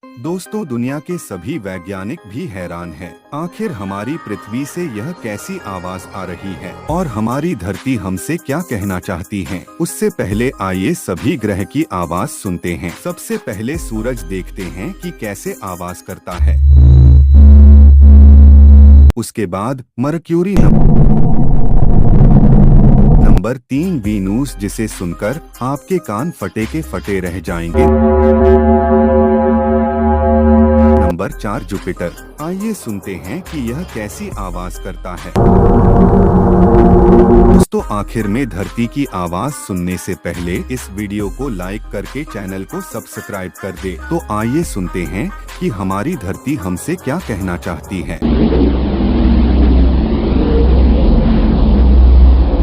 दोस्तों, दुनिया के सभी वैज्ञानिक भी हैरान हैं। आखिर हमारी पृथ्वी से यह कैसी आवाज आ रही है और हमारी धरती हमसे क्या कहना चाहती है। उससे पहले आइए सभी ग्रह की आवाज सुनते हैं। सबसे पहले सूरज देखते हैं कि कैसे आवाज करता है। उसके बाद मरक्यूरी नंबर 3 वीनूस, जिसे सुनकर आपके कान फटे के फटे रह जाएंगे। Number 4 Jupiter. आइए सुनते हैं कि यह कैसी आवाज करता है। दोस्तों, आखिर में धरती की आवाज सुनने से पहले इस वीडियो को लाइक करके चैनल को सब्सक्राइब कर दे। तो आइए सुनते हैं कि हमारी धरती हमसे क्या कहना चाहती है।